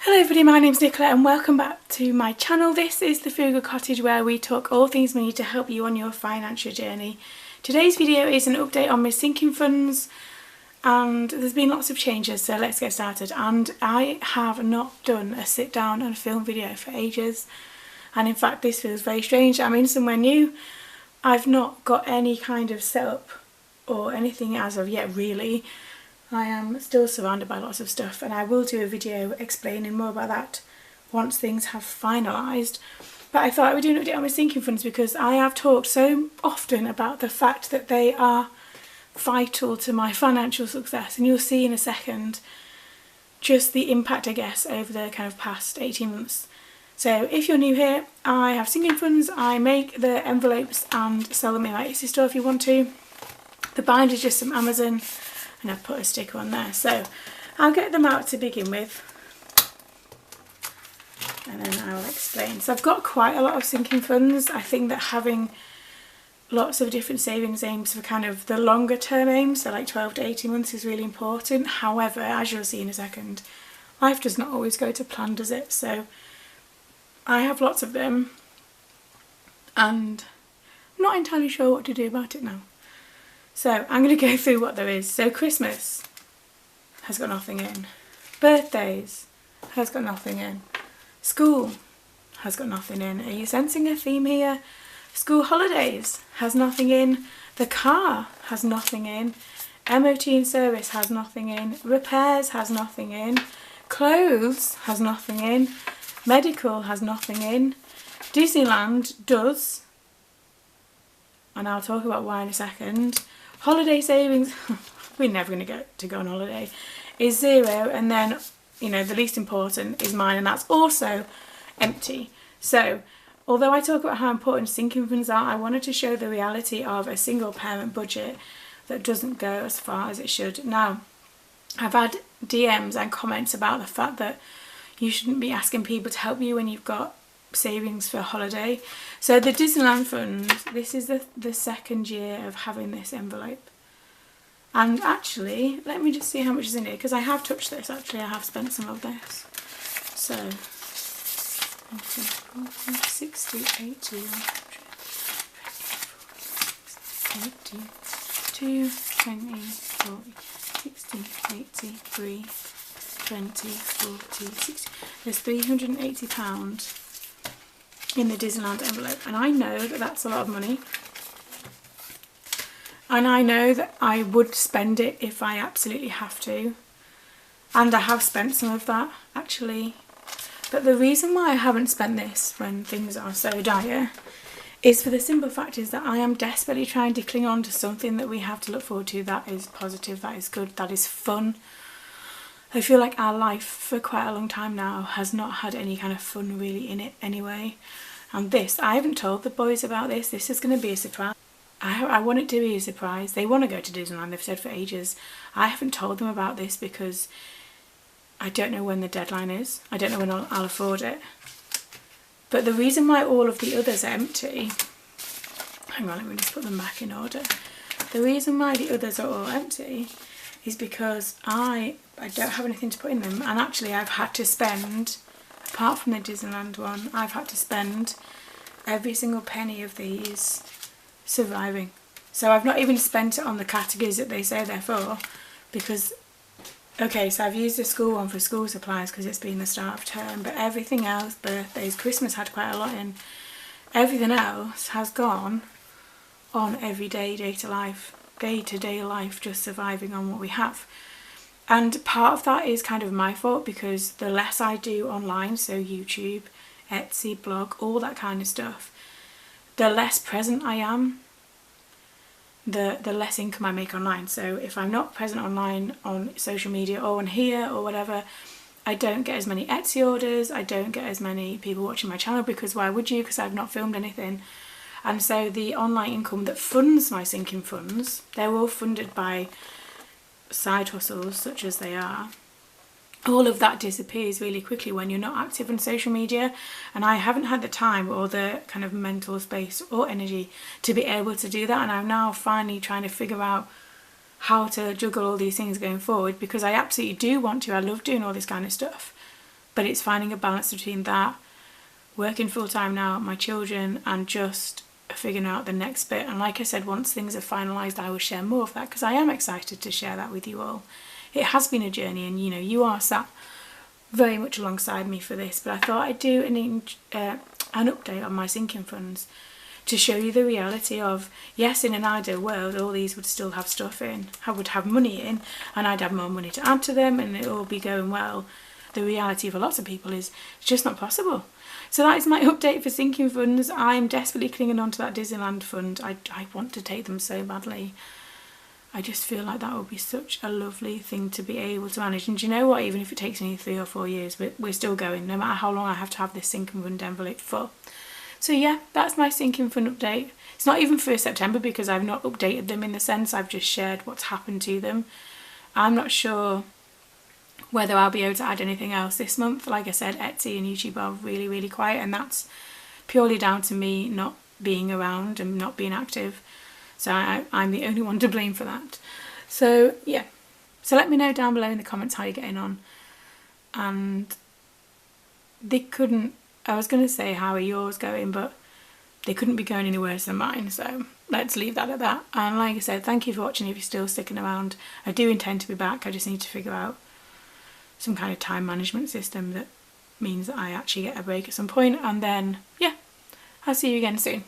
Hello everybody, my name's Nicola and welcome back to my channel. This is the Frugal Cottage where we talk all things money to help you on your financial journey. Today's video is an update on my sinking funds and there's been lots of changes, so let's get started. And I have not done a sit down and film video for ages, and in fact this feels very strange. I'm in somewhere new. I've not got any kind of setup or anything as of yet really. I am still surrounded by lots of stuff, and I will do a video explaining more about that once things have finalised. But I thought I would do an update on my sinking funds because I have talked so often about the fact that they are vital to my financial success, and you'll see in a second just the impact I guess over the kind of past 18 months. So if you're new here, I have sinking funds. I make the envelopes and sell them in my Etsy store if you want to. The binder is just from Amazon, and I've put a sticker on there, so I'll get them out to begin with and then I'll explain. So I've got quite a lot of sinking funds. I think that having lots of different savings aims for kind of the longer term aims, so like 12 to 18 months, is really important. However, as you'll see in a second, life does not always go to plan, does it? So I have lots of them and I'm not entirely sure what to do about it now. So I'm going to go through what there is. So Christmas has got nothing in. Birthdays has got nothing in. School has got nothing in. Are you sensing a theme here? School holidays has nothing in. The car has nothing in. MOT and service has nothing in. Repairs has nothing in. Clothes has nothing in. Medical has nothing in. Disneyland does, and I'll talk about why in a second. Holiday savings, we're never going to get to go on holiday, is zero, and then, you know, the least important is mine, and that's also empty. So although I talk about how important sinking funds are, I wanted to show the reality of a single parent budget that doesn't go as far as it should. Now, I've had DMs and comments about the fact that you shouldn't be asking people to help you when you've got savings for a holiday. So the Disneyland fund, this is the second year of having this envelope, and actually let me just see how much is in here, because I have touched this. Actually I have spent some of this. So 60, 80, 82, 20, 40, 60, 83, 20, 40, 60. There's £380 in the Disneyland envelope, and I know that that's a lot of money, and I know that I would spend it if I absolutely have to, and I have spent some of that actually. But the reason why I haven't spent this when things are so dire is for the simple fact is that I am desperately trying to cling on to something that we have to look forward to, that is positive, that is good, that is fun. I feel like our life for quite a long time now has not had any kind of fun really in it anyway. And this, I haven't told the boys about this. This is going to be a surprise. I want it to be a surprise. They want to go to Disneyland, they've said for ages. I haven't told them about this because I don't know when the deadline is. I don't know when I'll afford it. But the reason why all of the others are empty, hang on, let me just put them back in order. The reason why the others are all empty is because I don't have anything to put in them, and actually I've had to spend, apart from the Disneyland one, I've had to spend every single penny of these surviving. So I've not even spent it on the categories that they say they're for, because, okay, so I've used the school one for school supplies because it's been the start of term, but everything else, birthdays, Christmas had quite a lot in, everything else has gone on everyday day-to-day life, just surviving on what we have. And part of that is kind of my fault, because the less I do online, so YouTube, Etsy, blog, all that kind of stuff, the less present I am, the less income I make online. So if I'm not present online on social media or on here or whatever, I don't get as many Etsy orders, I don't get as many people watching my channel, because why would you, because I've not filmed anything. And so the online income that funds my sinking funds, they're all funded by side hustles such as they are. All of that disappears really quickly when you're not active on social media, and I haven't had the time or the kind of mental space or energy to be able to do that, and I'm now finally trying to figure out how to juggle all these things going forward, because I absolutely do want to. I love doing all this kind of stuff, But it's finding a balance between that, working full time now, my children, and just figuring out the next bit. And like I said, once things are finalised, I will share more of that, because I am excited to share that with you all. It has been a journey, and you know, you are sat very much alongside me for this, but I thought I'd do an update on my sinking funds to show you the reality of, yes, in an ideal world, all these would still have stuff in, I would have money in, and I'd have more money to add to them, and it'll all be going well. The reality for lots of people is it's just not possible. So that is my update for sinking funds. I'm desperately clinging on to that Disneyland fund. I want to take them so badly. I just feel like that would be such a lovely thing to be able to manage. And do you know what? Even if it takes me 3 or 4 years, we're still going, no matter how long I have to have this sinking fund envelope for. So yeah, that's my sinking fund update. It's not even for September, because I've not updated them in the sense, I've just shared what's happened to them. I'm not sure whether I'll be able to add anything else this month. Like I said, Etsy and YouTube are really, really quiet, and that's purely down to me not being around and not being active. So I'm the only one to blame for that. So yeah, so let me know down below in the comments how you're getting on. And they couldn't, I was going to say how are yours going, but they couldn't be going any worse than mine, so let's leave that at that. And like I said, thank you for watching if you're still sticking around. I do intend to be back. I just need to figure out some kind of time management system that means that I actually get a break at some point. And then yeah, I'll see you again soon.